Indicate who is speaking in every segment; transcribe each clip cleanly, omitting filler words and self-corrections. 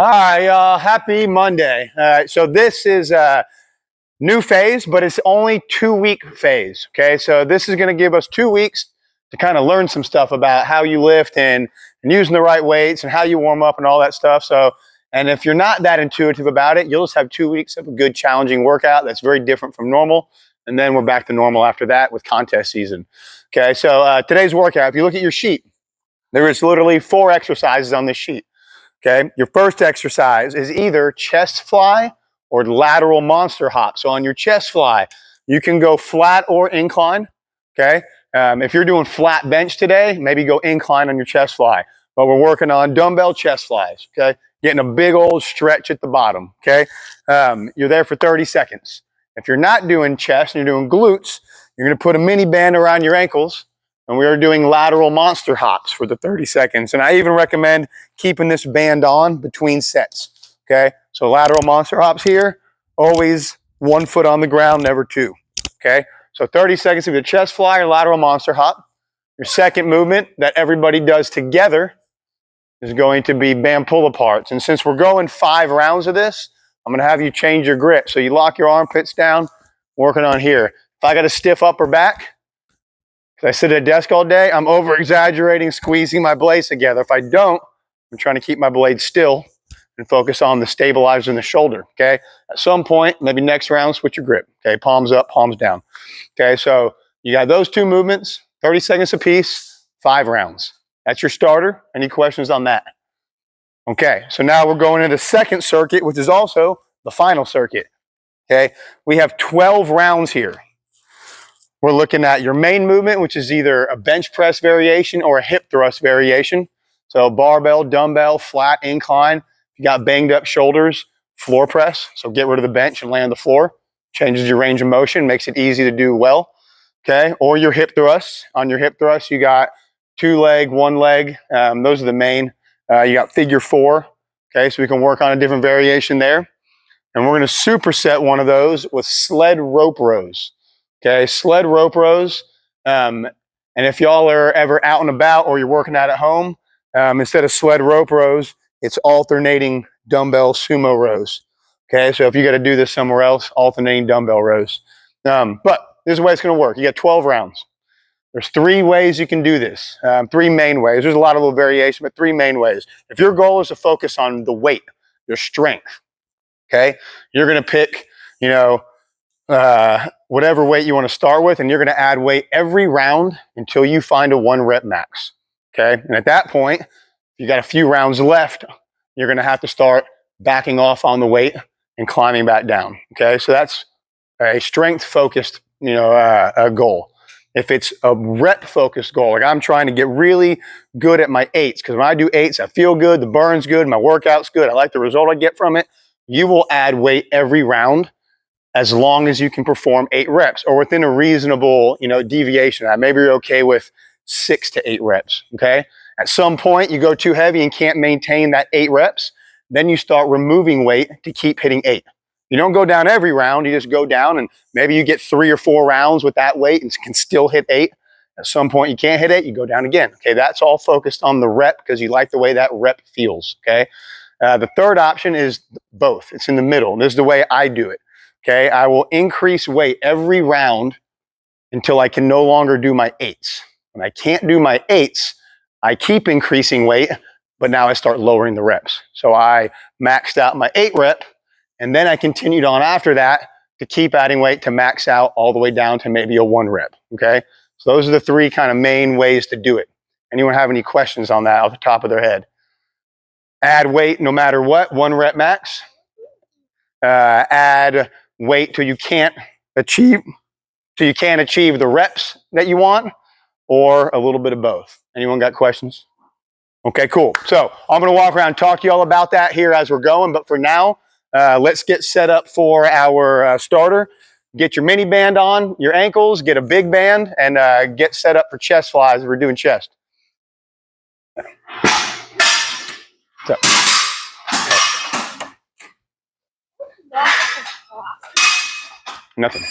Speaker 1: All right, y'all. Happy Monday. All right, so this is a new phase, but it's only 2-week phase. Okay, so this is going to give us 2 weeks to kind of learn some stuff about how you lift and using the right weights and how you warm up and all that stuff. So, and if you're not that intuitive about it, you'll just have 2 weeks of a good, challenging workout that's very different from normal. And then we're back to normal after that with contest season. Okay, so today's workout, if you look at your sheet, there is literally 4 exercises on this sheet. Okay, your first exercise is either chest fly or lateral monster hop. So on your chest fly, you can go flat or incline. Okay, if you're doing flat bench today, maybe go incline on your chest fly. But we're working on dumbbell chest flies. Okay, getting a big old stretch at the bottom. Okay, you're there for 30 seconds. If you're not doing chest and you're doing glutes, you're going to put a mini band around your ankles. And we are doing lateral monster hops for the 30 seconds. And I even recommend keeping this band on between sets. Okay, so lateral monster hops here, always 1 foot on the ground, never 2. Okay, so 30 seconds of your chest fly or lateral monster hop. Your second movement that everybody does together is going to be band pull aparts. And since we're going 5 rounds of this, I'm going to have you change your grip. So you lock your armpits down, working on here. If I got a stiff upper back, I sit at a desk all day, I'm over-exaggerating, squeezing my blades together. If I don't, I'm trying to keep my blades still and focus on the stabilizer in the shoulder, okay? At some point, maybe next round, switch your grip, okay? Palms up, palms down. Okay, so you got those 2 movements, 30 seconds apiece, 5 rounds. That's your starter. Any questions on that? Okay, so now we're going into the second circuit, which is also the final circuit, okay? We have 12 rounds here. We're looking at your main movement, which is either a bench press variation or a hip thrust variation. So barbell, dumbbell, flat, incline. If you got banged up shoulders, floor press. So get rid of the bench and lay on the floor. Changes your range of motion, makes it easy to do well. Okay, or your hip thrusts. On your hip thrust, you got 2 leg, 1 leg. Those are the main. You got figure 4. Okay, so we can work on a different variation there. And we're going to superset one of those with sled rope rows. Okay, sled rope rows. And if y'all are ever out and about or you're working out at home, instead of sled rope rows, it's alternating dumbbell sumo rows. Okay, so if you got to do this somewhere else, alternating dumbbell rows. But this is the way it's going to work. You got 12 rounds. There's 3 ways you can do this. 3 main ways. There's a lot of little variation, but 3 main ways. If your goal is to focus on the weight, your strength, okay, you're going to pick, whatever weight you want to start with, and you're going to add weight every round until you find a 1 rep max. Okay, and at that point, you got a few rounds left, you're going to have to start backing off on the weight and climbing back down. Okay, so that's a strength focused, a goal. If it's a rep focused goal, like I'm trying to get really good at my 8s, because when I do 8s, I feel good, the burn's good, my workout's good, I like the result I get from it. You will add weight every round as long as you can perform 8 reps or within a reasonable, deviation. Maybe you're okay with 6 to 8 reps, okay? At some point, you go too heavy and can't maintain that 8 reps, then you start removing weight to keep hitting 8. You don't go down every round, you just go down and maybe you get 3 or 4 rounds with that weight and can still hit 8. At some point, you can't hit 8, you go down again, okay? That's all focused on the rep because you like the way that rep feels, okay? The third option is both. It's in the middle. This is the way I do it. Okay, I will increase weight every round until I can no longer do my 8s. When I can't do my 8s, I keep increasing weight, but now I start lowering the reps. So I maxed out my 8 rep, and then I continued on after that to keep adding weight to max out all the way down to maybe a 1 rep. Okay, so those are the 3 kind of main ways to do it. Anyone have any questions on that off the top of their head? Add weight no matter what, 1 rep max. Add weight till you can't achieve the reps that you want, or a little bit of both. Anyone got questions? Okay, cool. So I'm going to walk around and talk to you all about that here as we're going. But for now, let's get set up for our starter. Get your mini band on your ankles, get a big band, and get set up for chest flies. We're doing chest. So. Nothing.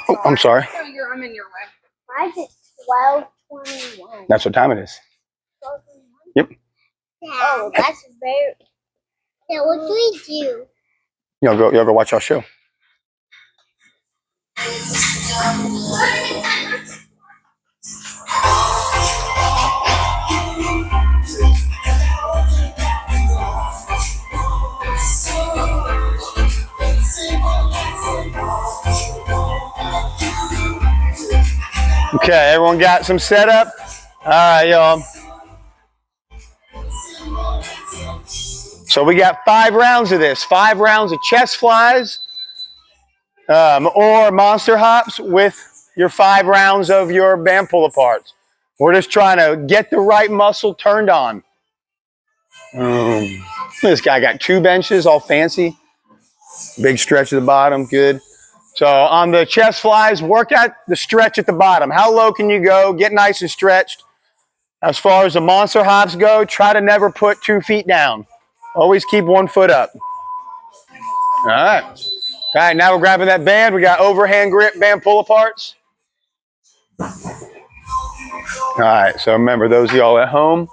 Speaker 1: Oh, I'm sorry.
Speaker 2: I'm in your way.
Speaker 3: Why is it 12:21?
Speaker 1: That's what time it is.
Speaker 3: 12:21?
Speaker 1: Yep.
Speaker 2: Oh, that's very. Yeah, what do we do?
Speaker 1: You'll go watch our show. Okay, everyone got some setup? All right, y'all. So we got 5 rounds of this. 5 rounds of chest flies or monster hops with your 5 rounds of your band pull-aparts. We're just trying to get the right muscle turned on. This guy got 2 benches, all fancy. Big stretch at the bottom, good. So on the chest flies, work out the stretch at the bottom. How low can you go? Get nice and stretched. As far as the monster hops go, try to never put 2 feet down. Always keep 1 foot up. All right. All right, now we're grabbing that band. We got overhand grip band pull-aparts. All right, so remember, those of y'all at home,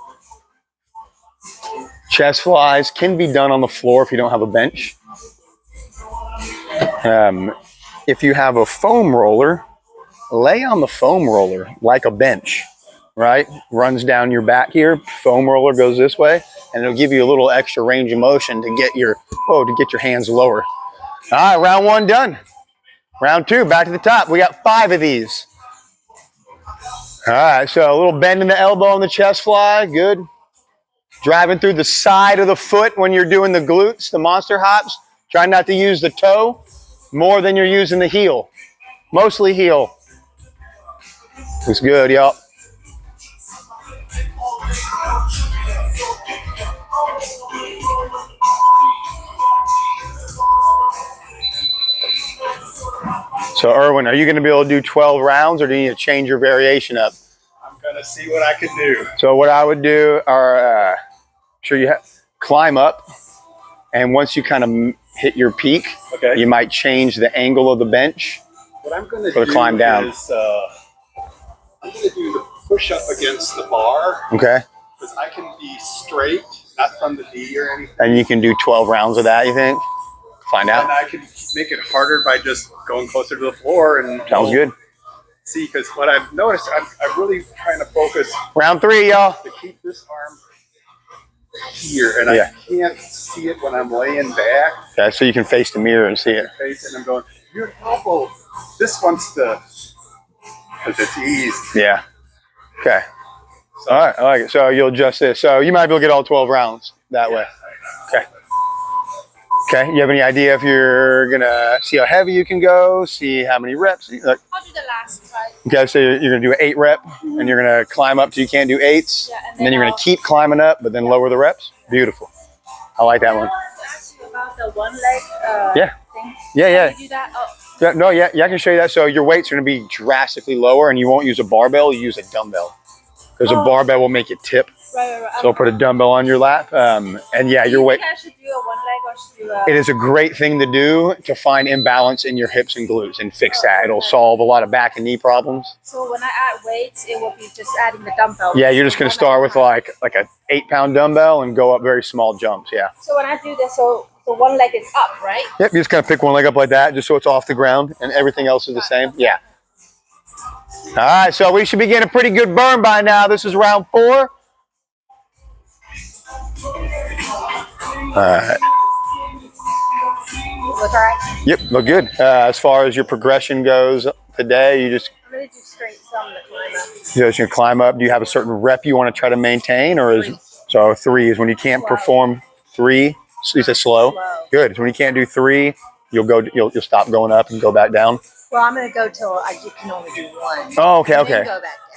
Speaker 1: chest flies can be done on the floor if you don't have a bench. If you have a foam roller, lay on the foam roller like a bench, right? Runs down your back here. Foam roller goes this way, and it'll give you a little extra range of motion to get your hands lower. All right, round 1 done. Round 2, back to the top. We got 5 of these. All right, so a little bend in the elbow on the chest fly, good. Driving through the side of the foot when you're doing the glutes, the monster hops. Try not to use the toe more than you're using the heel. Mostly heel. Looks good, y'all. So, Erwin, are you going to be able to do 12 rounds, or do you need to change your variation up?
Speaker 3: I'm going to see what I can do.
Speaker 1: So what I would do are, climb up, and once you kind of hit your peak,
Speaker 3: okay,
Speaker 1: you might change the angle of the bench.
Speaker 3: What I'm going to do
Speaker 1: climb down.
Speaker 3: is I'm going to do the push-up against the bar.
Speaker 1: Okay.
Speaker 3: Because I can be straight, not from the knee or anything.
Speaker 1: And you can do 12 rounds of that, you think? Find out.
Speaker 3: And I can make it harder by just going closer to the floor. And
Speaker 1: sounds good.
Speaker 3: See, because what I've noticed, I'm really trying to focus.
Speaker 1: Round 3, y'all.
Speaker 3: To keep this arm here, and I can't see it when I'm laying back.
Speaker 1: Okay, so you can face the mirror and see it.
Speaker 3: Face it, and I'm going, your elbow, this wants to, because it's easy.
Speaker 1: Yeah. Okay. So, all right, I like it. So you'll adjust this. So you might be able to get all 12 rounds that way. Okay. Okay, you have any idea if you're going to see how heavy you can go, see how many reps?
Speaker 2: I'll do the last try.
Speaker 1: Okay, so you're going to do an 8 rep, and you're going to climb up till you can't do 8s, and then you're going to keep climbing up, but then lower the reps? Beautiful. I like that one.
Speaker 2: I want to ask you about the one leg thing.
Speaker 1: Yeah.
Speaker 2: Can you do that? Oh.
Speaker 1: Yeah, I can show you that. So your weights are going to be drastically lower, and you won't use a barbell, you use a dumbbell. Because a barbell will make it tip.
Speaker 2: Right.
Speaker 1: So put a dumbbell on your lap, and yeah, your weight.
Speaker 2: I should do a one leg or should do a...
Speaker 1: It is a great thing to do to find imbalance in your hips and glutes and fix that. It'll solve a lot of back and knee problems.
Speaker 2: So when I add weights, it will be just adding the dumbbell.
Speaker 1: Yeah, you're just going to start with like an 8-pound dumbbell and go up very small jumps. Yeah.
Speaker 2: So when I do this, so the one leg is up, right?
Speaker 1: Yep, you just kind of pick one leg up like that, just so it's off the ground, and everything else is the same. Yeah. All right, so we should be getting a pretty good burn by now. This is round 4. All right.
Speaker 2: Look all right?
Speaker 1: Yep, look good. As far as your progression goes today, you just...
Speaker 2: I'm going to do straight some to climb up.
Speaker 1: You're just going to climb up. Do you have a certain rep you want to try to maintain? Or is
Speaker 2: 3.
Speaker 1: So 3 is when you can't perform 3. So you said slow? Good. So when you can't do 3, you'll stop going up and go back down.
Speaker 2: Well, I'm going to go till I can only do 1.
Speaker 1: Oh, okay.
Speaker 2: Go back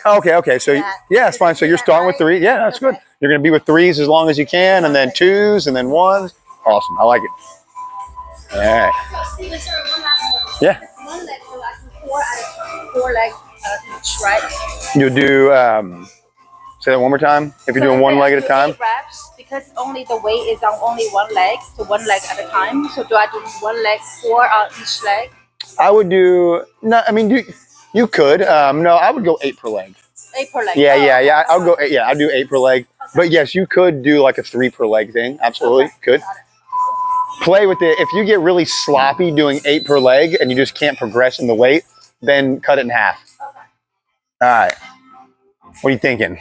Speaker 2: down.
Speaker 1: Okay. So yeah, it's fine. So you're starting with 3. Yeah, that's good. You're going to be with 3s as long as you can, and then 2s, and then 1s. Awesome. I like it. All right.
Speaker 2: So, Steven, sorry, one last one.
Speaker 1: Yeah.
Speaker 2: One leg, so like 4 legs each, right?
Speaker 1: You'll do, say that one more time. If you're doing one leg at a time.
Speaker 2: 8 reps, because only the weight is on only one leg, so one leg at a time. So do I do one leg, 4 on each leg?
Speaker 1: I would do, no, I mean, you could. No, I would go 8 per leg.
Speaker 2: 8 per leg.
Speaker 1: Yeah. I'll go 8. Yeah, I'll do 8 per leg. But yes, you could do like a 3 per leg thing. Absolutely, could. Play with it. If you get really sloppy doing 8 per leg and you just can't progress in the weight, then cut it in half. All right. What are you thinking?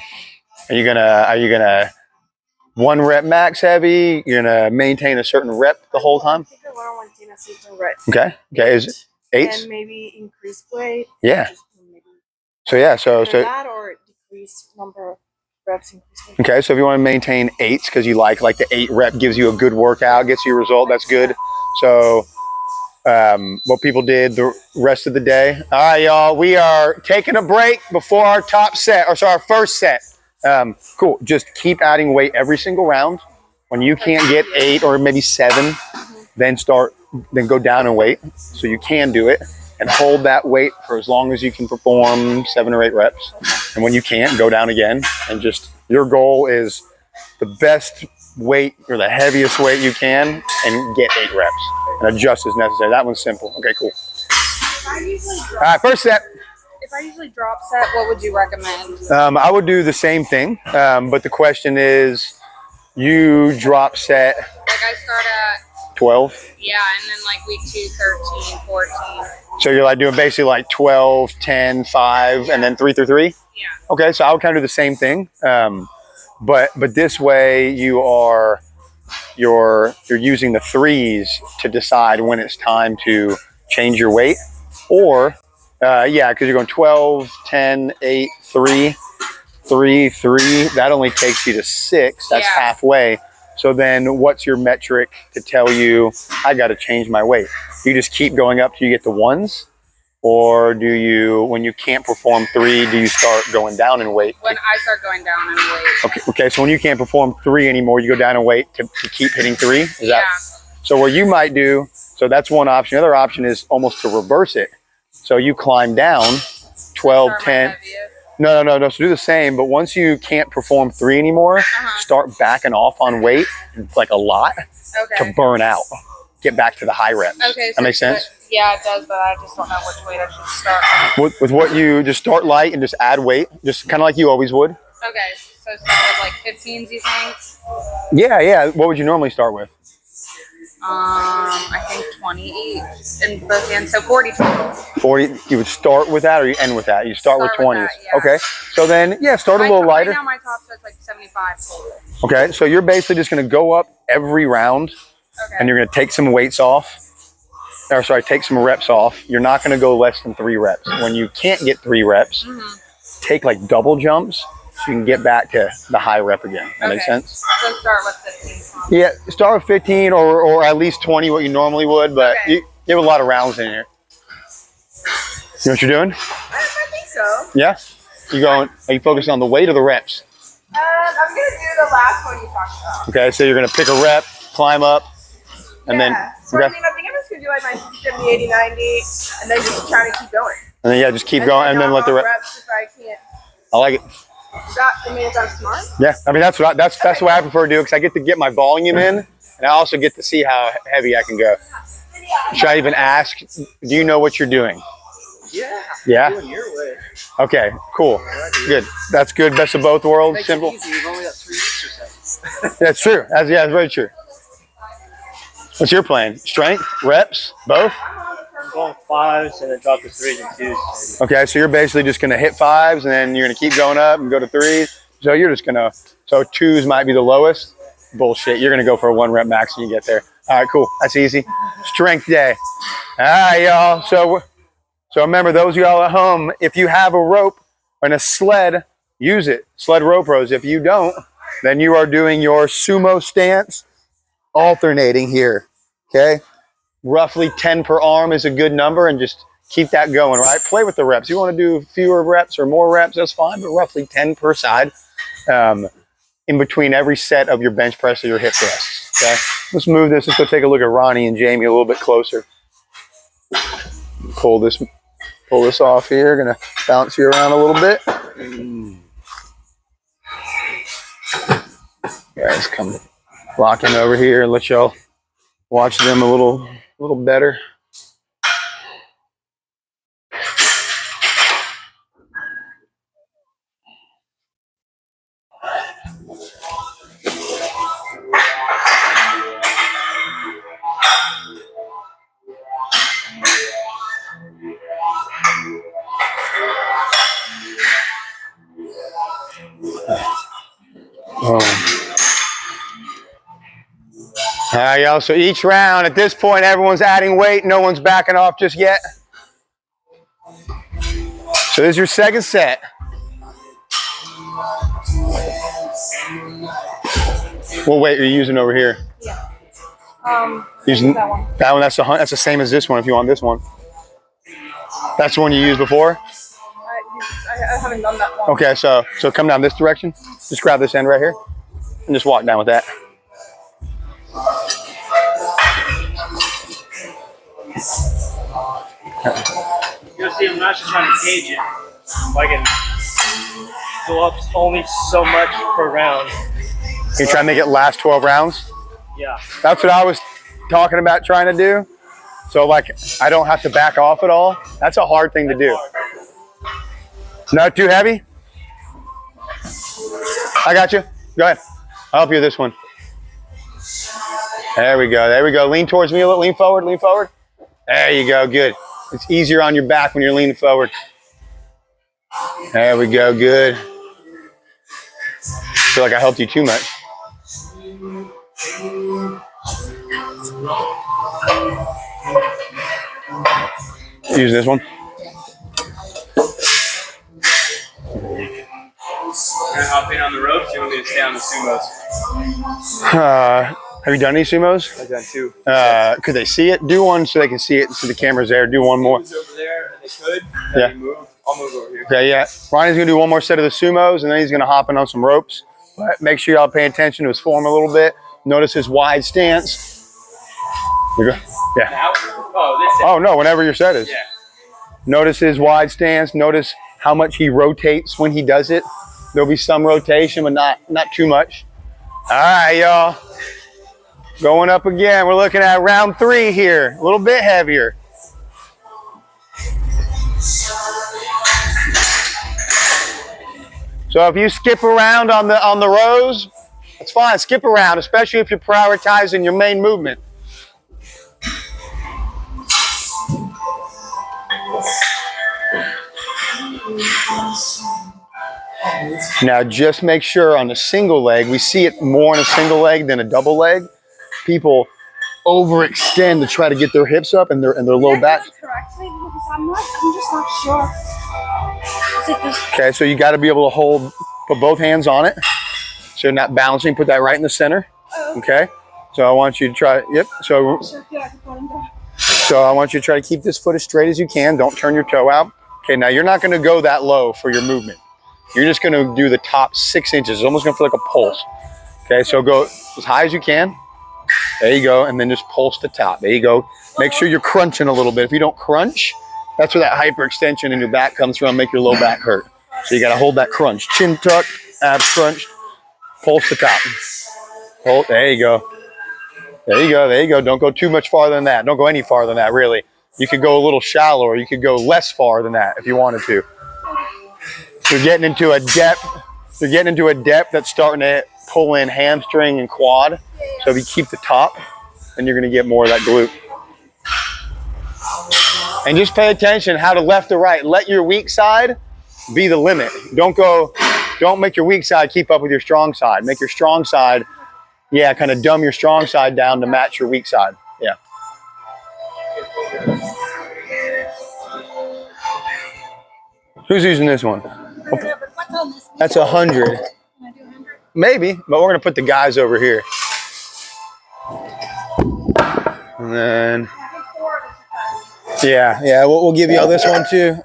Speaker 1: Are you gonna 1 rep max heavy? You're gonna maintain a certain rep the whole time?
Speaker 4: I think I want to maintain a certain rep.
Speaker 1: Okay. Is it 8s?
Speaker 4: And maybe increase weight.
Speaker 1: Yeah.
Speaker 4: Maybe
Speaker 1: So yeah. So
Speaker 4: that or decrease number of reps. Increase weight.
Speaker 1: okay. So if you want to maintain 8s because you like the 8 rep gives you a good workout, gets you a result. That's good. So what people did the rest of the day. All right, y'all. We are taking a break before our our first set. Cool. Just keep adding weight every single round. When you can't get 8 or maybe 7, then go down in weight so you can do it and hold that weight for as long as you can perform 7 or 8 reps. And when you can't, go down again. And just your goal is the best weight or the heaviest weight you can and get 8 reps and adjust as necessary. That one's simple. Okay, cool. All right, first set.
Speaker 4: If I usually drop set, what would you recommend?
Speaker 1: I would do the same thing, but the question is, you drop set.
Speaker 4: Like I start at
Speaker 1: 12.
Speaker 4: Yeah, and then like week 2, 13, 14.
Speaker 1: So you're like doing basically like 12, 10, 5, and then 3 through 3?
Speaker 4: Yeah.
Speaker 1: Okay, so I would kind of do the same thing. But this way you're using the 3s to decide when it's time to change your weight. Or, yeah, because you're going 12, 10, 8, 3, 3, 3. That only takes you to 6. That's halfway. So then what's your metric to tell you, I got to change my weight? You just keep going up till you get the 1s? Or do you, when you can't perform 3, do you start going down in weight?
Speaker 4: When I start going down in weight.
Speaker 1: Okay. So when you can't perform 3 anymore, you go down in weight to keep hitting 3? Is that? So what you might do, so that's one option. The other option is almost to reverse it. So you climb down 12, 10. No. So do the same, but once you can't perform 3 anymore, start backing off on weight, like a lot, to burn out. Get back to the high reps.
Speaker 4: Okay.
Speaker 1: That makes sense?
Speaker 4: Yeah, it does, but I just don't know which weight I should start.
Speaker 1: With what you just start light and just add weight, just kind of like you always would.
Speaker 4: Okay, so start with like 15s, you think?
Speaker 1: Yeah. What would you normally start with?
Speaker 4: I think 20 in both hands, so 40.
Speaker 1: 40. You would start with that, or you end with that? You start with 20s.
Speaker 4: That, yeah.
Speaker 1: Okay. So then, start a little lighter.
Speaker 4: Right now, my top set's like 75 total.
Speaker 1: Okay. So you're basically just going to go up every round, and you're going to take some weights off. Take some reps off. You're not going to go less than 3 reps. When you can't get 3 reps, take like double jumps so you can get back to the high rep again. That makes sense?
Speaker 4: So start with 15.
Speaker 1: Yeah, start with 15 or at least 20, what you normally would, but you have a lot of rounds in here. You know what you're doing?
Speaker 4: I think so.
Speaker 1: Yeah? Are you focusing on the weight or the reps?
Speaker 4: I'm going to do the last one you talked about.
Speaker 1: Okay, so you're going to pick a rep, climb up, and then...
Speaker 4: So I think I'm just going to do like my 70, 80, 90, and then just try to keep going.
Speaker 1: And then, just keep going, and then let the
Speaker 4: reps if I can't.
Speaker 1: I like it.
Speaker 4: Is that smart?
Speaker 1: Yeah, I mean, that's the way I prefer to do it, because I get to get my volume in, and I also get to see how heavy I can go. Should I even ask, do you know what you're doing? Yeah?
Speaker 3: Doing your way.
Speaker 1: Okay, cool. Good. That's good. Best of both worlds.
Speaker 3: Makes
Speaker 1: Simple.
Speaker 3: it easy. You've only got 3 exercises.
Speaker 1: That's true. That's very true. What's your plan? Strength, reps, both?
Speaker 5: I'm going 5s and then drop to 3s and 2s.
Speaker 1: Okay, so you're basically just going to hit 5s and then you're going to keep going up and go to 3s. So you're just going to, 2s might be the lowest. Bullshit. You're going to go for a 1 rep max when you get there. All right, cool. That's easy. Strength day. All right, y'all. So remember, those of y'all at home, if you have a rope and a sled, use it. Sled rope rows. If you don't, then you are doing your sumo stance, alternating here. Okay? Roughly 10 per arm is a good number, and just keep that going, right? Play with the reps. You want to do fewer reps or more reps, that's fine, but roughly 10 per side in between every set of your bench press or your hip thrusts. Okay? Let's move this. Let's go take a look at Ronnie and Jamie a little bit closer. Pull this off here. Gonna bounce you around a little bit. Guys, come lock in over here and let y'all watch them a little better. All right, y'all. So each round, at this point, everyone's adding weight. No one's backing off just yet. So this is your second set. What weight are you using over here?
Speaker 2: Yeah.
Speaker 1: Using
Speaker 2: that one.
Speaker 1: That one. That's the same as this one. If you want this one, that's the one you used before.
Speaker 2: I haven't done that one.
Speaker 1: Okay, so come down this direction. Just grab this end right here, and just walk down with that.
Speaker 5: You'll see, I'm not just trying to gauge it. I can go up only so much per round.
Speaker 1: You try to make it last 12 rounds.
Speaker 5: Yeah.
Speaker 1: That's what I was talking about trying to do. So like, I don't have to back off at all. That's a hard thing to do. Not too heavy? I got you. Go ahead. I'll help you with this one. There we go. There we go. Lean towards me a little. Lean forward. Lean forward. There you go. Good. It's easier on your back when you're leaning forward. There we go. Good. I feel like I helped you too much. Use this one.
Speaker 5: Can I hop in on the ropes? You want me to stay on the sumos?
Speaker 1: Have you done any sumos?
Speaker 5: I've done 2.
Speaker 1: Could they see it? Do one so they can see it, so the camera's there. Do one more.
Speaker 5: Over there, and they could.
Speaker 1: Yeah.
Speaker 5: Move. I'll move over here.
Speaker 1: Okay, yeah. Ryan's gonna do one more set of the sumos, and then he's gonna hop in on some ropes. But make sure y'all pay attention to his form a little bit. Notice his wide stance. You go. Yeah.
Speaker 5: Now? Oh, this is.
Speaker 1: Oh no, whenever your set is.
Speaker 5: Yeah.
Speaker 1: Notice his wide stance. Notice how much he rotates when he does it. There'll be some rotation, but not too much. All right, y'all. Going up again. We're looking at round 3 here. A little bit heavier. So if you skip around on the rows, it's fine. Skip around, especially if you're prioritizing your main movement. Now just make sure on the single leg, we see it more in a single leg than a double leg. People overextend to try to get their hips up and their low back.
Speaker 2: Correctly, because I'm just not sure. Is it this?
Speaker 1: Okay, so you got to be able to put both hands on it, so you're not balancing. Put that right in the center. Okay. So I want you to try. Yep. So I want you to try to keep this foot as straight as you can. Don't turn your toe out. Okay. Now you're not going to go that low for your movement. You're just going to do the top 6 inches. It's almost going to feel like a pulse. Okay. So go as high as you can. There you go. And then just pulse the top. There you go. Make sure you're crunching a little bit. If you don't crunch, that's where that hyperextension in your back comes from. Make your low back hurt. So you got to hold that crunch. Chin tuck, abs crunch, pulse the top. Hold. There you go. There you go. There you go. Don't go too much farther than that. Don't go any farther than that, really. You could go a little shallower. You could go less far than that if you wanted to. You're getting into a depth. You're getting into a depth that's starting to pull in hamstring and quad. So if you keep the top, then you're going to get more of that glute. And just pay attention how to left to right. Let your weak side be the limit. Don't make your weak side keep up with your strong side. Make your strong side, yeah, kind of dumb your strong side down to match your weak side. Yeah. Who's using this one? That's 100. Maybe, but we're gonna put the guys over here. And then, yeah, we'll give you all this one too.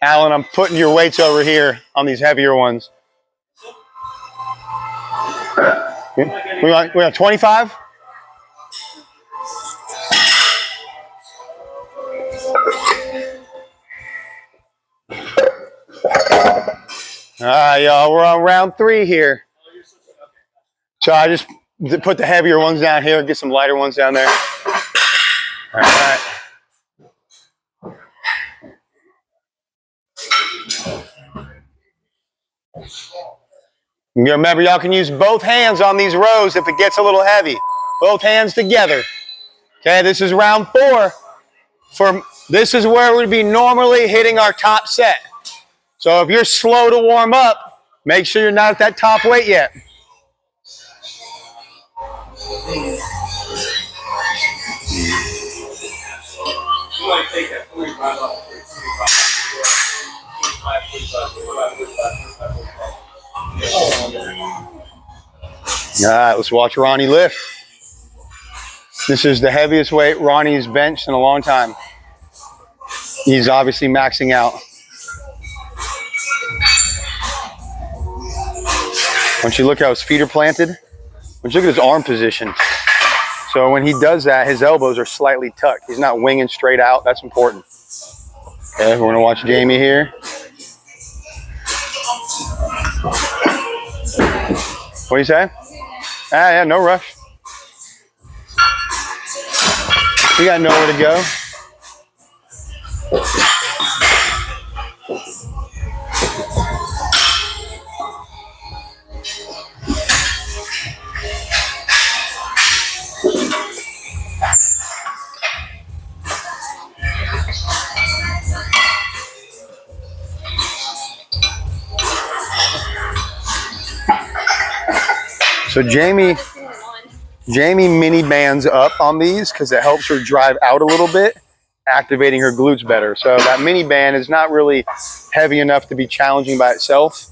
Speaker 1: Alan, I'm putting your weights over here on these heavier ones. We want 25? All right, y'all, we're on round 3 here. So I just put the heavier ones down here, get some lighter ones down there. All right. Remember, y'all can use both hands on these rows if it gets a little heavy. Both hands together. Okay, this is round 4. This is where we'd be normally hitting our top set. So if you're slow to warm up, Make sure you're not at that top weight yet. All right, let's watch Ronnie lift. This is the heaviest weight Ronnie's benched in a long time. He's obviously maxing out. Once you look how his feet are planted, once you look at his arm position. So when he does that, his elbows are slightly tucked. He's not winging straight out. That's important. Okay, we're gonna watch Jamie here. What do you say? Yeah, no rush. We got nowhere to go. So Jamie mini bands up on these because it helps her drive out a little bit, activating her glutes better. So that mini band is not really heavy enough to be challenging by itself.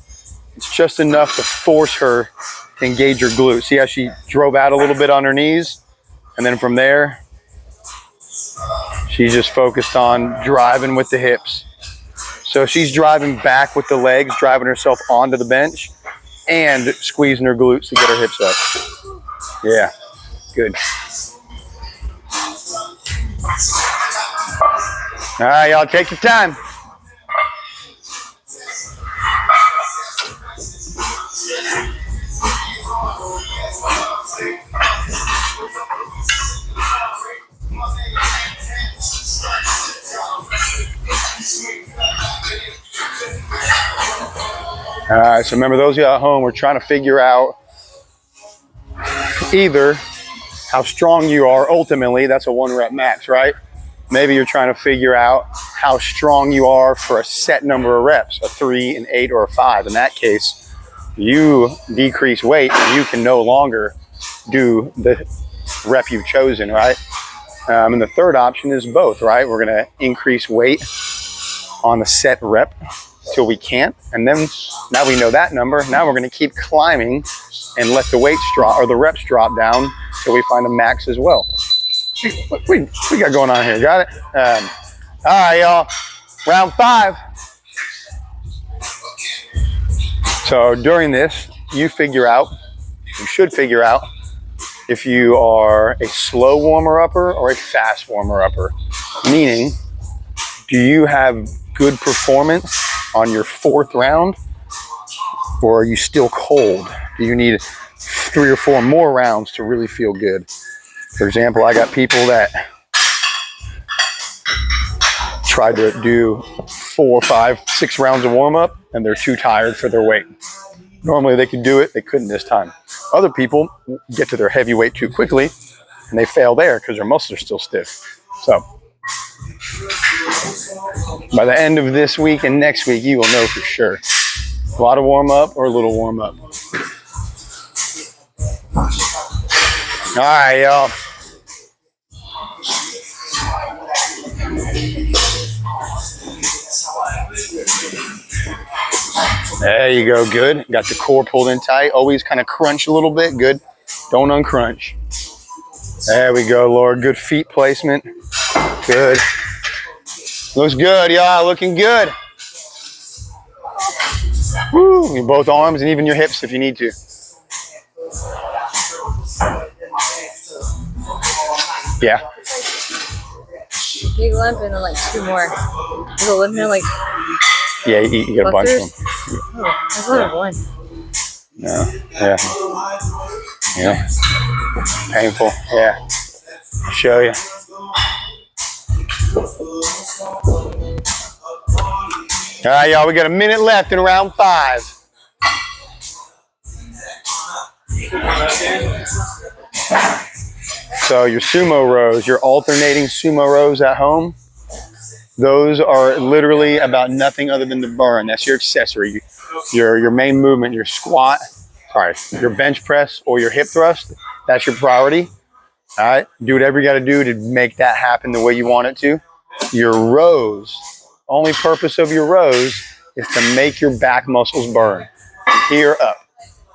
Speaker 1: It's just enough to force her to engage her glutes. See how she drove out a little bit on her knees? And then from there, she just focused on driving with the hips. So she's driving back with the legs, driving herself onto the bench and squeezing her glutes to get her hips up. Yeah, good. All right, y'all, take your time. All right, so remember, those of you at home, we're trying to figure out either how strong you are ultimately. That's a 1 rep max, right? Maybe you're trying to figure out how strong you are for a set number of reps, a 3, an 8, or a 5. In that case, you decrease weight and you can no longer do the rep you've chosen, right? And the third option is both, right? We're gonna increase weight on the set rep till we can't, and then now we know that number. Now we're going to keep climbing and let the weights drop, or the reps drop down till we find a max as well. What we got going on here? Got it? All right, y'all. Round 5. So during this, you should figure out if you are a slow warmer-upper or a fast warmer-upper. Meaning, do you have good performance on your 4th round, or are you still cold? Do you need 3 or 4 more rounds to really feel good? For example, I got people that tried to do 4, 5, 6 rounds of warm-up and they're too tired for their weight. Normally they could do it, they couldn't this time. Other people get to their heavy weight too quickly and they fail there because their muscles are still stiff. So by the end of this week and next week, you will know for sure. A lot of warm-up or a little warm-up. All right, y'all. There you go, good. Got the core pulled in tight. Always kind of crunch a little bit, good. Don't uncrunch. There we go, Lord. Good feet placement. Good. Looks good, y'all. Looking good. Woo. Both arms and even your hips if you need to. Yeah.
Speaker 4: Big limp and then like 2 more. There's a limp here like.
Speaker 1: Yeah, you got a bunch of them.
Speaker 4: Oh, that's only 1.
Speaker 1: No. Yeah. Yeah. Painful. Yeah. I'll show you. All right, y'all. We got a minute left in round 5. So your sumo rows, your alternating sumo rows at home, Those are literally about nothing other than the burn. That's your accessory. Your main movement, your squat, your bench press or your hip thrust, that's your priority. All right, do whatever you got to do to make that happen the way you want it to. Your rows, only purpose of your rows is to make your back muscles burn. From here up,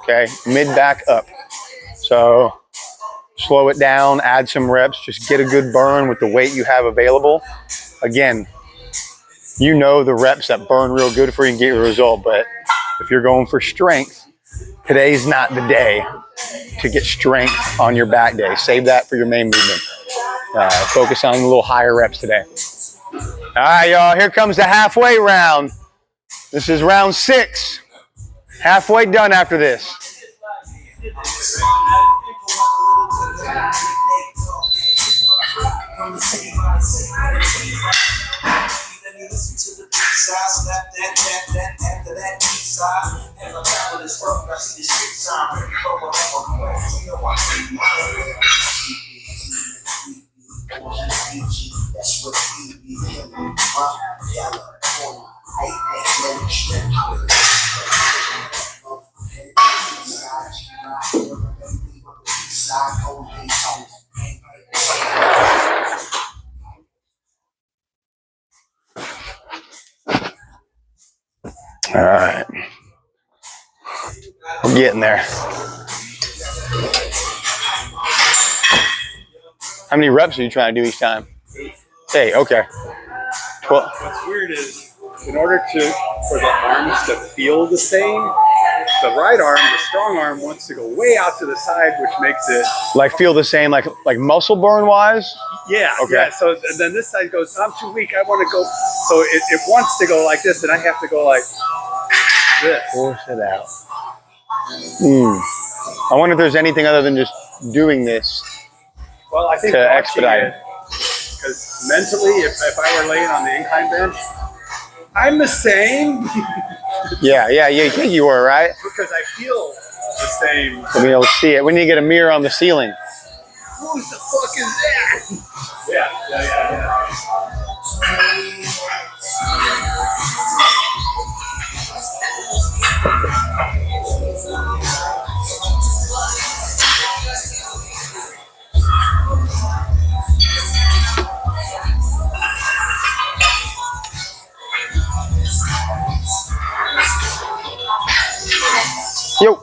Speaker 1: okay, mid back up. So slow it down, add some reps, just get a good burn with the weight you have available. Again, you know the reps that burn real good for you and get your result, but if you're going for strength, today's not the day to get strength on your back day. Save that for your main movement. Focus on a little higher reps today. All right, y'all, here comes the halfway round. This is round 6. Halfway done after this. All right. We're getting there. How many reps are you trying to do each time? 8, okay. 12.
Speaker 3: What's weird is, in order for the arms to feel the same, the right arm, the strong arm, wants to go way out to the side, which makes it
Speaker 1: Like feel the same, like muscle burn wise?
Speaker 3: yeah.
Speaker 1: Okay.
Speaker 3: Yeah. So then this side goes, I'm too weak. I want to go. So it wants to go like this, and I have to go like this.
Speaker 1: Force it out. I wonder if there's anything other than just doing this.
Speaker 3: Well, I think
Speaker 1: To expedite it.
Speaker 3: Because mentally, if I were laying on the incline bench, I'm the same
Speaker 1: Yeah, you think you were, right?
Speaker 3: because I feel the same.
Speaker 1: To be able to see it. We need to get a mirror on the ceiling.
Speaker 3: Who the fuck is that? Yeah.
Speaker 1: Yo.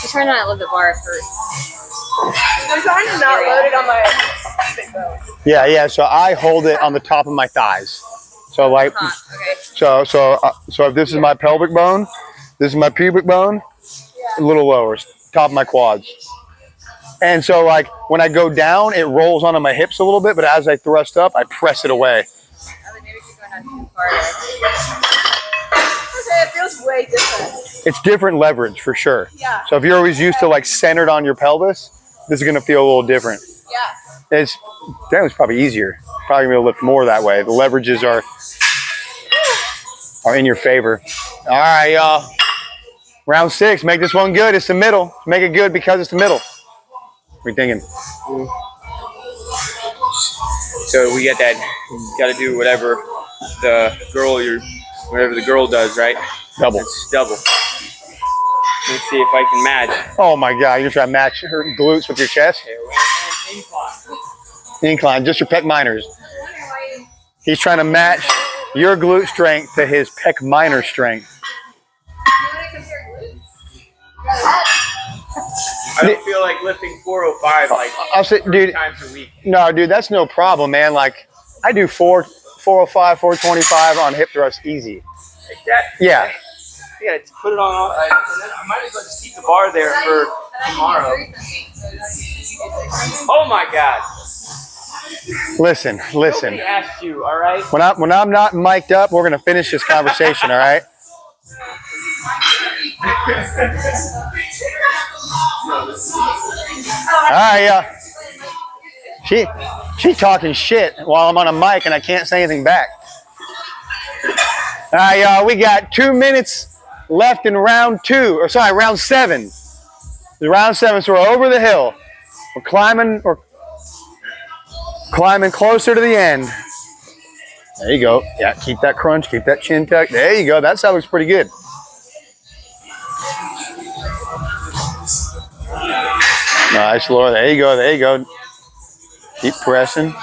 Speaker 4: Just trying to not let the bar first.
Speaker 2: I'm trying to not load it on my big bone.
Speaker 1: Yeah. So I hold it on the top of my thighs. So like,
Speaker 4: Okay.
Speaker 1: so if this is my pelvic bone, this is my pubic bone, a little lower, top of my quads. And so like when I go down, it rolls onto my hips a little bit, but as I thrust up, I press it away.
Speaker 4: Maybe she's going too far.
Speaker 2: Okay, it feels way different.
Speaker 1: It's different leverage for sure.
Speaker 2: Yeah.
Speaker 1: So if you're always used to like centered on your pelvis, this is gonna feel a little different.
Speaker 2: Yeah.
Speaker 1: That was probably easier. Probably gonna lift more that way. The leverages are in your favor. All right, y'all. Round 6. Make this one good. It's the middle. Make it good because it's the middle. What are you thinking?
Speaker 6: So we got that. Got to do whatever the girl does, right?
Speaker 1: Double.
Speaker 6: It's double. Let's see if I can match.
Speaker 1: Oh my God! You're trying to match her glutes with your chest. Incline, just your pec minors. He's trying to match your glute strength to his pec minor strength.
Speaker 6: I don't feel like lifting 405 like
Speaker 1: I'll say, dude.
Speaker 6: times a week.
Speaker 1: No, dude, that's no problem, man. Like, I do 405, 425 on hip thrust easy.
Speaker 6: Like that.
Speaker 1: Yeah.
Speaker 6: You gotta put it on. And then I might as well just keep the bar there for tomorrow. Oh my God!
Speaker 1: Listen.
Speaker 6: Nobody asked you, all right?
Speaker 1: When I'm not mic'd up, we're gonna finish this conversation, all right? All right, she's talking shit while I'm on a mic and I can't say anything back. All right, y'all, we got 2 minutes left in round 7. It's round 7, so we're over the hill. We're climbing. Climbing closer to the end. There you go. Yeah, keep that crunch, keep that chin tucked. There you go. That side looks pretty good. Nice, Laura. There you go. There you go. Keep pressing.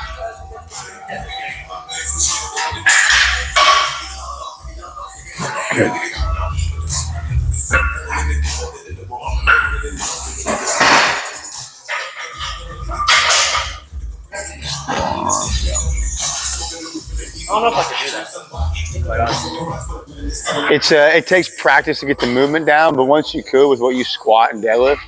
Speaker 1: Good.
Speaker 5: I don't know if I can do that.
Speaker 1: It takes practice to get the movement down, but once you could with what you squat and deadlift,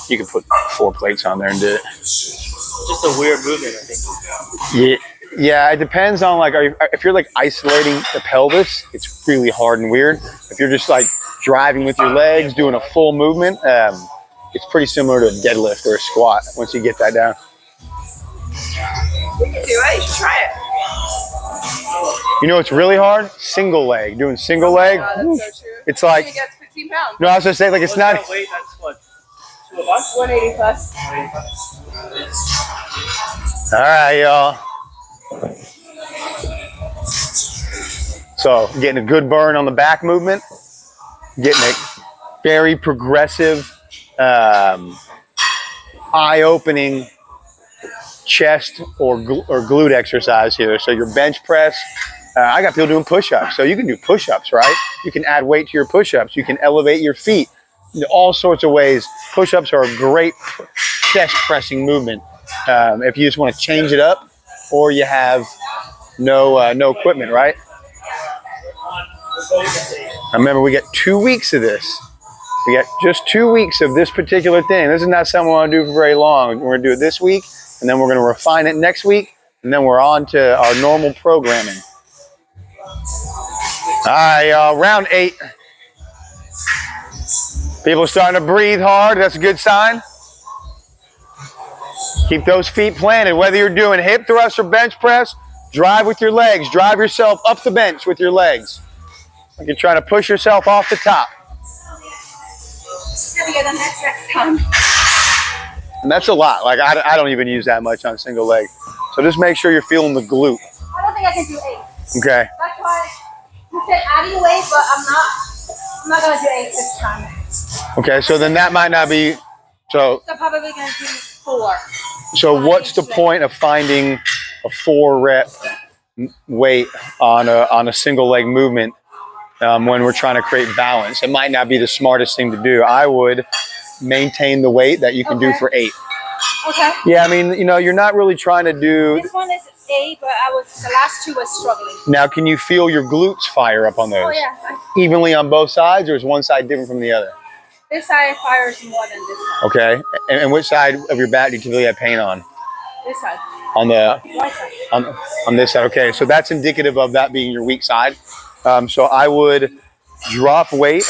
Speaker 1: you can put 4 plates on there and do it.
Speaker 5: Just a weird movement, I think.
Speaker 1: Yeah, it depends on like if you're like isolating the pelvis, it's really hard and weird. If you're just like driving with your legs, doing a full movement, it's pretty similar to a deadlift or a squat once you get that down.
Speaker 4: You can do it. You should try it.
Speaker 1: You know what's really hard? Single leg. Doing single leg.
Speaker 4: God, that's so true.
Speaker 1: It's like,
Speaker 4: You get 15 pounds.
Speaker 1: no, I was gonna say like it's
Speaker 5: What's
Speaker 1: not.
Speaker 5: that weight? That's what, 2 of us?
Speaker 4: 180 plus.
Speaker 1: All right, y'all. So getting a good burn on the back movement, getting a very progressive, eye-opening chest or glute exercise here. So your bench press. I got people doing push-ups, so you can do push-ups, right? You can add weight to your push-ups. You can elevate your feet. All sorts of ways. Push-ups are a great chest pressing movement. If you just want to change it up, or you have no equipment, right? Now remember, we got 2 weeks of this. We got just 2 weeks of this particular thing. This is not something we want to do for very long. We're going to do it this week, and then we're going to refine it next week, and then we're on to our normal programming. All right, y'all, round 8. People are starting to breathe hard. That's a good sign. Keep those feet planted. Whether you're doing hip thrust or bench press, drive with your legs. Drive yourself up the bench with your legs. Like you're trying to push yourself off the top.
Speaker 2: Gotta get the next time.
Speaker 1: And that's a lot. Like I don't even use that much on single leg. So just make sure you're feeling the glute.
Speaker 2: I don't think I can do 8.
Speaker 1: Okay.
Speaker 2: That's why you said adding weight, but I'm not gonna do 8 this time.
Speaker 1: Okay, so then that might not be so.
Speaker 2: So probably gonna do 4.
Speaker 1: So what's the point of finding a 4 rep weight on a single leg movement when we're trying to create balance? It might not be the smartest thing to do. I would maintain the weight that you can do for 8.
Speaker 2: Okay.
Speaker 1: Yeah, I mean, you know, you're not really trying to do.
Speaker 2: This one is 8, but the last 2 was struggling.
Speaker 1: Now, can you feel your glutes fire up on those?
Speaker 2: Oh yeah.
Speaker 1: Evenly on both sides, or is one side different from the other?
Speaker 2: This side fires more than this side.
Speaker 1: Okay. And which side of your back do you typically have pain on?
Speaker 2: This side.
Speaker 1: On the
Speaker 2: Right side.
Speaker 1: on this side. Okay, so that's indicative of that being your weak side. So I would drop weight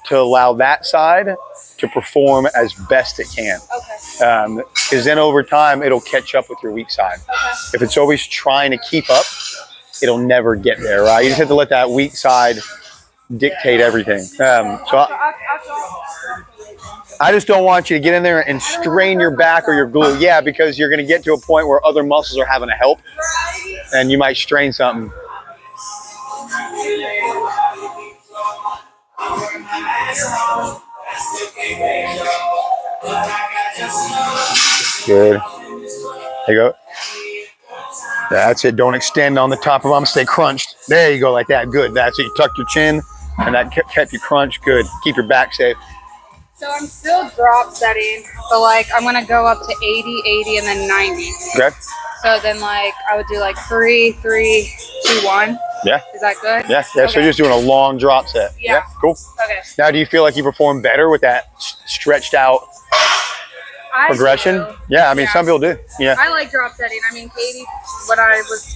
Speaker 1: to allow that side to perform as best it can.
Speaker 2: Okay.
Speaker 1: Because then over time, it'll catch up with your weak side.
Speaker 2: Okay.
Speaker 1: If it's always trying to keep up, it'll never get there, right? You just have to let that weak side dictate everything. I just don't want you to get in there and strain your back or your glute. Yeah, because you're going to get to a point where other muscles are having to help, and you might strain something. Good. There you go. That's it. Don't extend on the top of them. Stay crunched. There you go, like that. Good. That's it. You tuck your chin, and that kept you crunched. Good. Keep your back safe.
Speaker 4: So I'm still drop setting, but like I'm gonna go up to 80, 80, and then 90.
Speaker 1: Okay.
Speaker 4: So then like I would do like 3, 3, 2, 1.
Speaker 1: Yeah.
Speaker 4: Is that good?
Speaker 1: Yeah. So
Speaker 4: Okay.
Speaker 1: you're just doing a long drop set.
Speaker 4: Yeah.
Speaker 1: Cool.
Speaker 4: Okay.
Speaker 1: Now, do you feel like you perform better with that stretched out
Speaker 4: I
Speaker 1: progression?
Speaker 4: do.
Speaker 1: Yeah. I mean,
Speaker 4: Yeah.
Speaker 1: some people do. Yeah.
Speaker 4: I like drop setting. I mean, Katie, when I was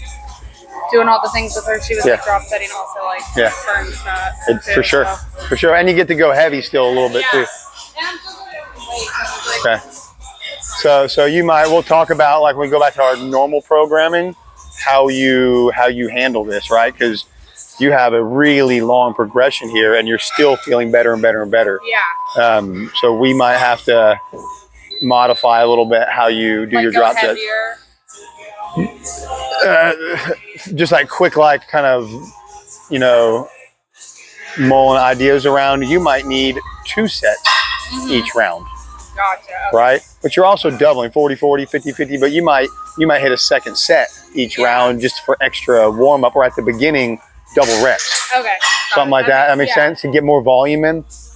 Speaker 4: doing all the things with her, she was
Speaker 1: Yeah.
Speaker 4: like drop setting also like
Speaker 1: Yeah.
Speaker 4: burns that.
Speaker 1: For sure.
Speaker 4: So.
Speaker 1: For sure. And you get to go heavy still a little bit too.
Speaker 4: And I'm still doing weight, so it's like,
Speaker 1: Okay. So we'll talk about, like, when we go back to our normal programming, how you handle this, right? Because you have a really long progression here, and you're still feeling better and better and better.
Speaker 4: yeah.
Speaker 1: So we might have to modify a little bit how you do
Speaker 4: Like
Speaker 1: your
Speaker 4: go
Speaker 1: drop sets.
Speaker 4: heavier.
Speaker 1: just like quick, like kind of, you know, mulling ideas around, you might need 2 sets each round.
Speaker 4: Gotcha. Okay.
Speaker 1: Right? But you're also doubling 40-40, 50-50, but you might hit a second set each round just for extra warm up, or at the beginning, double reps.
Speaker 4: Okay.
Speaker 1: Something like that. That makes sense to get more volume in.
Speaker 4: For sure.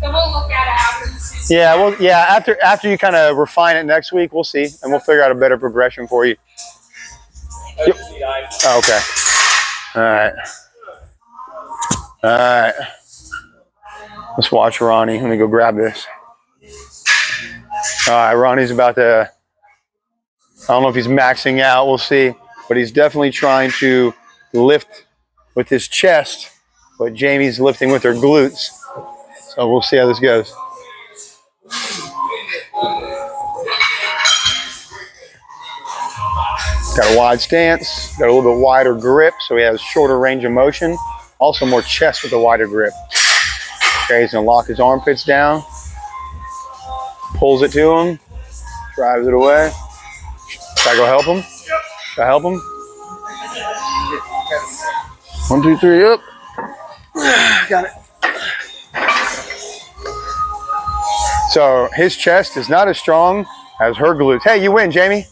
Speaker 4: So we'll look at it after the season.
Speaker 1: Yeah, well, yeah, after you kind of refine it next week, we'll see, and we'll figure out a better progression for you. Yep. Oh, okay. All right. All right. Let's watch Ronnie. Let me go grab this. All right, Ronnie's about to, I don't know if he's maxing out, we'll see, but he's definitely trying to lift with his chest, but Jamie's lifting with her glutes. So we'll see how this goes. Got a wide stance, got a little bit wider grip, so he has shorter range of motion. Also more chest with a wider grip. Okay, he's gonna lock his armpits down. Pulls it to him, drives it away. Should I go help him? Should I help him? 1, 2, 3, up. Got it. So his chest is not as strong as her glutes. Hey, you win, Jamie.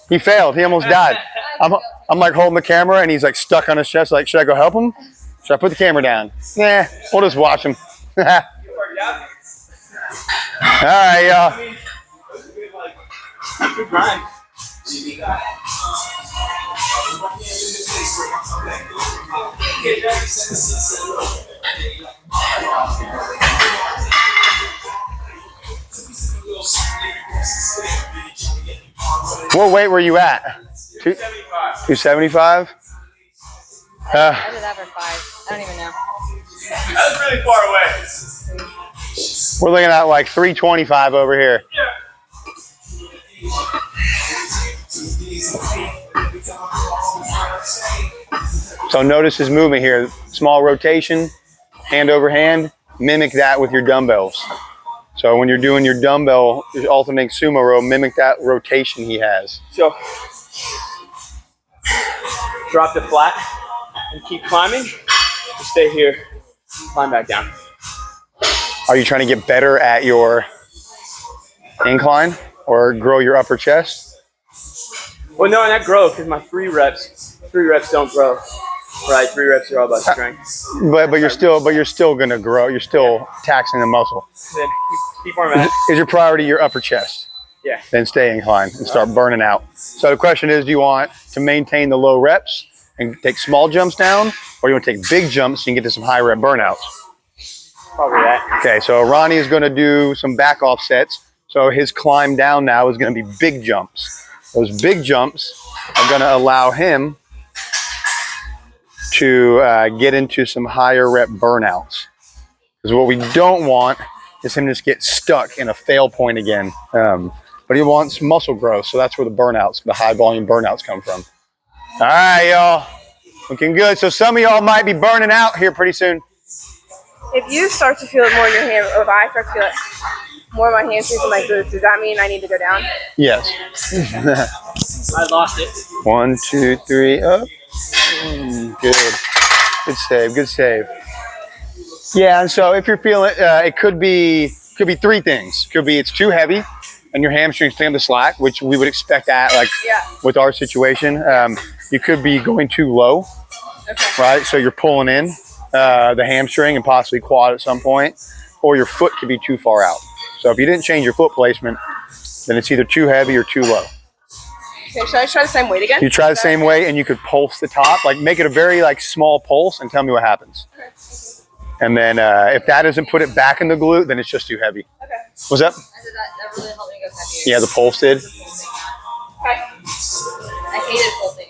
Speaker 1: He failed. He almost died. I'm like holding the camera and he's like stuck on his chest. Like, should I go help him? Should I put the camera down? Nah, we'll just watch him. All right, y'all.
Speaker 6: Good grind.
Speaker 1: What weight were you at? 275.
Speaker 2: I did that for 5. I don't even know.
Speaker 6: That was really far away.
Speaker 1: We're looking at like 325 over here. So notice his movement here. Small rotation, hand over hand. Mimic that with your dumbbells. So when you're doing your dumbbell, your alternating sumo row, mimic that rotation he has.
Speaker 6: So drop it flat and keep climbing. Just stay here, climb back down.
Speaker 1: Are you trying to get better at your incline or grow your upper chest?
Speaker 6: Well, no, not grow, because my 3 reps don't grow. Right, 3 reps are all about strength.
Speaker 1: But you're still gonna grow. You're still taxing the muscle.
Speaker 6: Then keep where I'm at.
Speaker 1: Is your priority your upper chest?
Speaker 6: Yeah.
Speaker 1: Then stay inclined and start burning out. So the question is, do you want to maintain the low reps and take small jumps down, or do you want to take big jumps so you can get to some high rep burnouts?
Speaker 6: Probably that.
Speaker 1: Okay, so Ronnie is going to do some back off sets. So his climb down now is going to be big jumps. Those big jumps are going to allow him to get into some higher rep burnouts. Because what we don't want is him to just get stuck in a fail point again. But he wants muscle growth, so that's where the burnouts, the high volume burnouts come from. All right, y'all. Looking good. So some of y'all might be burning out here pretty soon.
Speaker 7: If you start to feel it more in your hand, or if I start to feel it more in my hamstrings and my glutes, does that mean I need to go down?
Speaker 1: Yes.
Speaker 6: I lost it.
Speaker 1: 1, 2, 3, up. Good. Good save. Good save. Yeah, and so if you're feeling, it could be 3 things. Could be it's too heavy, and your hamstrings pick up the slack, which we would expect that, like with our situation. You could be going too low, right? So you're pulling in the hamstring and possibly quad at some point, or your foot could be too far out. So if you didn't change your foot placement, then it's either too heavy or too low.
Speaker 7: Okay, should I try the same weight again?
Speaker 1: You try the same way, and you could pulse the top, like make it a very like small pulse, and tell me what happens. And then if that doesn't put it back in the glute, then it's just too heavy.
Speaker 7: Okay.
Speaker 1: What's up?
Speaker 2: I said that really helped me go heavier.
Speaker 1: Yeah, the pulse did.
Speaker 7: Okay.
Speaker 2: I hated pulsing.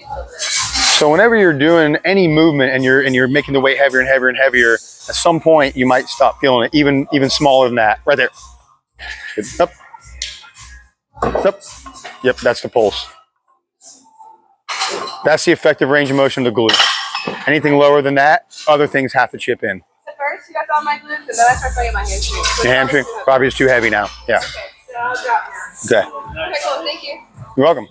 Speaker 1: So whenever you're doing any movement and you're making the weight heavier and heavier and heavier, at some point you might stop feeling it, even smaller than that. Right there. Good. Up. Up. Yep, that's the pulse. That's the effective range of motion of the glutes. Anything lower than that, other things have to chip in.
Speaker 7: So first you got on my glutes, and then I start feeling my hamstrings.
Speaker 1: Your hamstring probably is too heavy now. Yeah.
Speaker 7: Okay, so I'll drop now.
Speaker 1: Okay.
Speaker 7: Okay, cool. Thank you.
Speaker 1: You're welcome.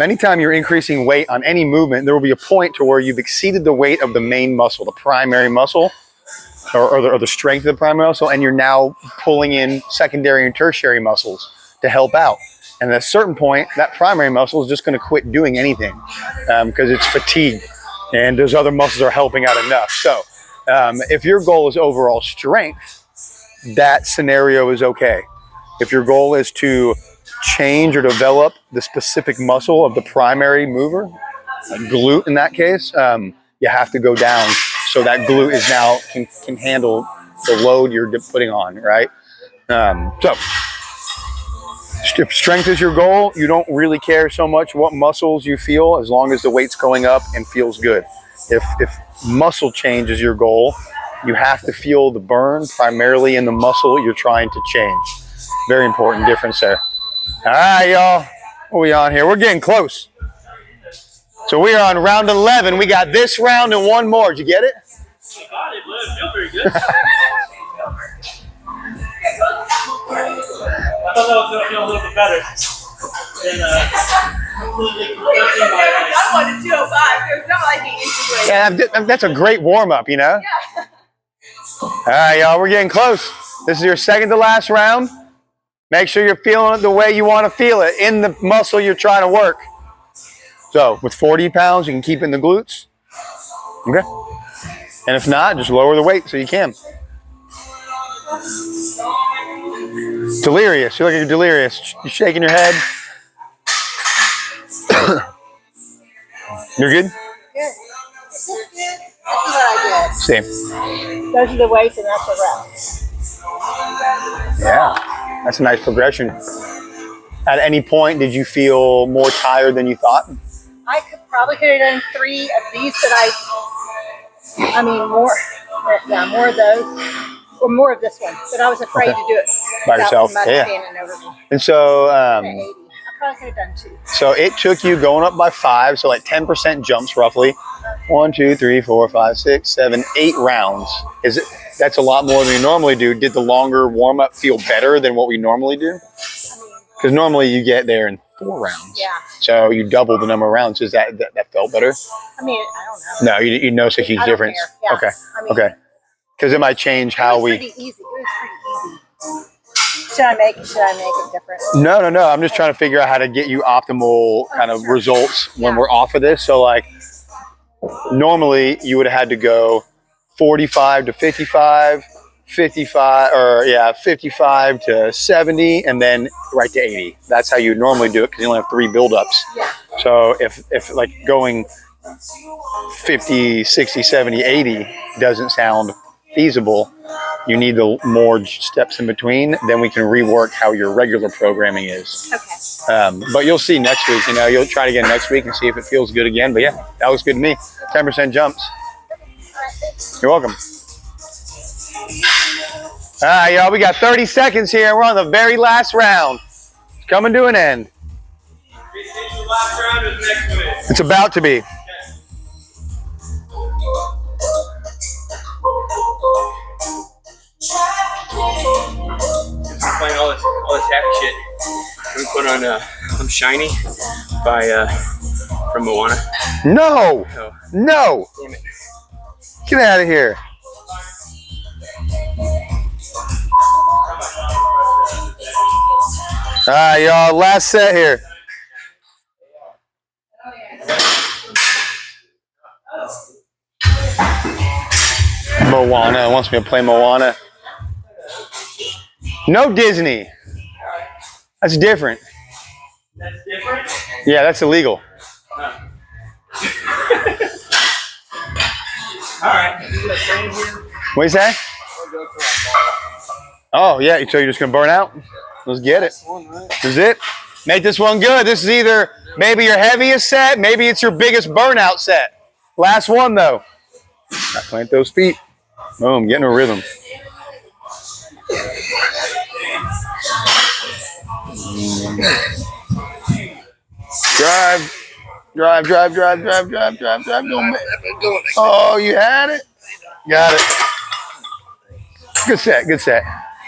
Speaker 1: Anytime you're increasing weight on any movement, there will be a point to where you've exceeded the weight of the main muscle, the primary muscle, or the strength of the primary muscle, and you're now pulling in secondary and tertiary muscles to help out. And at a certain point, that primary muscle is just going to quit doing anything because it's fatigued, and those other muscles are helping out enough. So if your goal is overall strength, that scenario is okay. If your goal is to change or develop the specific muscle of the primary mover, a glute in that case, you have to go down so that glute is now can handle the load you're putting on, right? So if strength is your goal, you don't really care so much what muscles you feel as long as the weight's going up and feels good. If muscle change is your goal, you have to feel the burn primarily in the muscle you're trying to change. Very important difference there. All right, y'all. What are we on here? We're getting close. So we are on round 11. We got this round and one more. Did you get it?
Speaker 5: You got it, but it feels very good. I thought that was going to feel a little bit better than completely compressing my
Speaker 7: I wanted 205, so it's not like he instantly.
Speaker 1: Yeah, that's a great warm-up, you know?
Speaker 7: Yeah.
Speaker 1: All right, y'all. We're getting close. This is your second to last round. Make sure you're feeling it the way you want to feel it in the muscle you're trying to work. So with 40 pounds, you can keep it in the glutes. Okay. And if not, just lower the weight so you can. Delirious. You look like you're delirious. You're shaking your head. You're good?
Speaker 2: Good. This is what I
Speaker 1: Same.
Speaker 2: did. Those are the weights and that's the reps.
Speaker 1: Yeah. That's a nice progression. At any point, did you feel more tired than you thought?
Speaker 2: I probably could have done 3 of these, but I mean more of those, or more of this one. But I was afraid to do it
Speaker 1: By yourself.
Speaker 2: somebody
Speaker 1: Yeah.
Speaker 2: standing over me.
Speaker 1: And so,
Speaker 2: 80. I probably could have done 2.
Speaker 1: so it took you going up by 5, so like 10% jumps roughly. 1, 2, 3, 4, 5, 6, 7, 8 rounds. That's a lot more than we normally do. Did the longer warm up feel better than what we normally do? Because normally you get there in 4 rounds.
Speaker 2: Yeah.
Speaker 1: So you double the number of rounds. Is that felt better?
Speaker 2: I mean, I don't know.
Speaker 1: No, you notice a huge
Speaker 2: I don't
Speaker 1: difference.
Speaker 2: care. Yeah.
Speaker 1: Okay.
Speaker 2: I mean,
Speaker 1: Okay. Because it might change how
Speaker 2: it was
Speaker 1: we.
Speaker 2: pretty easy. It was pretty easy. Should I make it different?
Speaker 1: No. I'm just trying to figure out how to get you optimal kind of results when we're off of this. So like, normally you would have had to go 45 to 55, 55 to 70, and then right to 80. That's how you normally do it because you only have 3 buildups.
Speaker 2: Yeah.
Speaker 1: So if like going 50, 60, 70, 80 doesn't sound feasible, you need the more steps in between, then we can rework how your regular programming is.
Speaker 2: Okay.
Speaker 1: But you'll see next week, you'll try it again next week and see if it feels good again. But yeah, that was good to me. 10% jumps. You're welcome. All right, y'all, we got 30 seconds here. We're on the very last round. It's coming to an end.
Speaker 5: last round is next week.
Speaker 1: It's about to be.
Speaker 6: Playing all this happy shit. We put on I'm Shiny by from Moana.
Speaker 1: No!
Speaker 6: Oh.
Speaker 1: No!
Speaker 6: Damn it.
Speaker 1: Get out of here. All right, y'all, last set here. Moana wants me to play Moana. No Disney. That's different.
Speaker 5: That's different?
Speaker 1: Yeah, that's illegal.
Speaker 5: Alright.
Speaker 1: What you say? Oh, yeah, so you're just going to burn out? Let's get it. This is it. Make this one good. This is either maybe your heaviest set, maybe it's your biggest burnout set. Last one, though. Gotta plant those feet. Boom, getting a rhythm. Drive. Drive. Don't make it. Oh, you had it? Got it. Good set.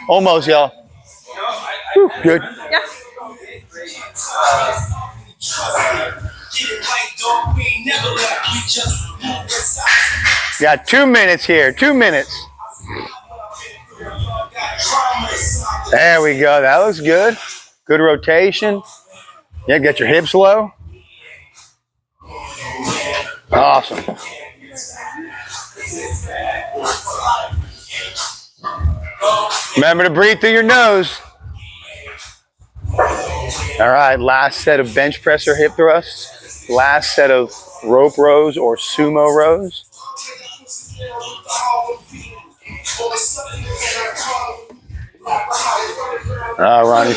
Speaker 1: Almost, y'all. Whew, good.
Speaker 7: Yeah.
Speaker 1: Got 2 minutes here, 2 minutes. There we go, that looks good. Good rotation. Yeah, get your hips low. Awesome. Remember to breathe through your nose. All right, last set of bench press or hip thrusts. Last set of rope rows or sumo rows. Ronnie.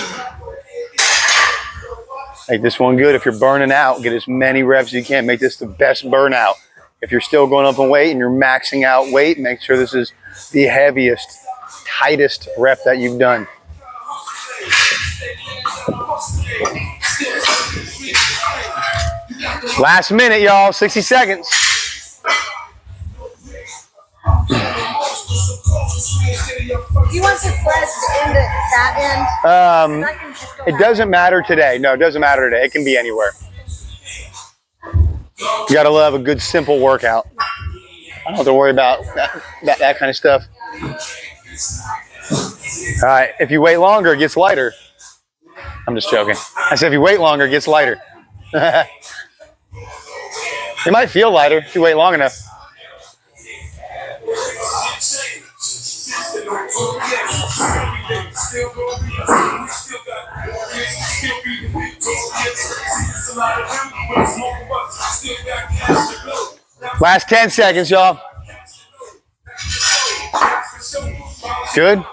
Speaker 1: Make this one good. If you're burning out, get as many reps as you can. Make this the best burnout. If you're still going up in weight and you're maxing out weight, make sure this is the heaviest, tightest rep that you've done. Last minute, y'all, 60 seconds.
Speaker 2: You want the threads to end at that end? I can just go
Speaker 1: It doesn't matter today. No, it doesn't matter today. It can be anywhere. You gotta love a good, simple workout. I don't have to worry about that kind of stuff. All right, if you wait longer, it gets lighter. I'm just joking. I said if you wait longer, it gets lighter. It might feel lighter if you wait long enough. Last 10 seconds, y'all. Good?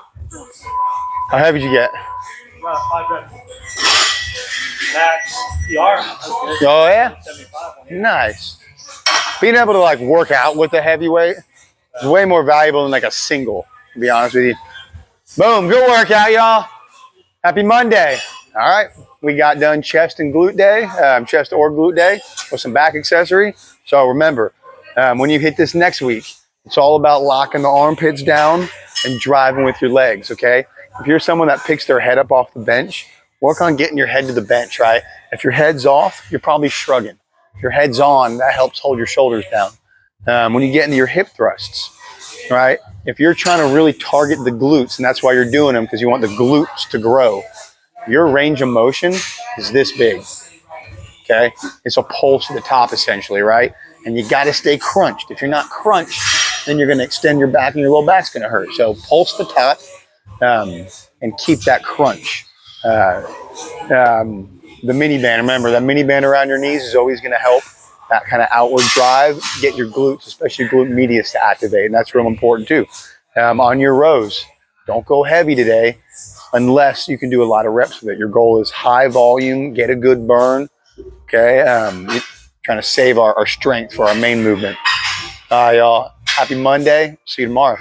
Speaker 1: How heavy did you get?
Speaker 5: 5 reps. Max PR.
Speaker 1: Oh, yeah? Nice. Being able to like work out with a heavyweight is way more valuable than like a single, to be honest with you. Boom, good workout, y'all. Happy Monday. All right, we got done chest and glute day, chest or glute day with some back accessory. So remember, when you hit this next week, it's all about locking the armpits down and driving with your legs, okay? If you're someone that picks their head up off the bench, work on getting your head to the bench, right? If your head's off, you're probably shrugging. If your head's on, that helps hold your shoulders down. When you get into your hip thrusts, right? If you're trying to really target the glutes, and that's why you're doing them, because you want the glutes to grow, your range of motion is this big, okay? It's a pulse to the top, essentially, right? And you got to stay crunched. If you're not crunched, then you're going to extend your back and your low back's going to hurt. So pulse the top and keep that crunch. The mini band, remember, that mini band around your knees is always going to help that kind of outward drive, get your glutes, especially glute medius, to activate. And that's real important too. On your rows, don't go heavy today unless you can do a lot of reps with it. Your goal is high volume, get a good burn, okay? Trying to save our strength for our main movement. Y'all, happy Monday. See you tomorrow.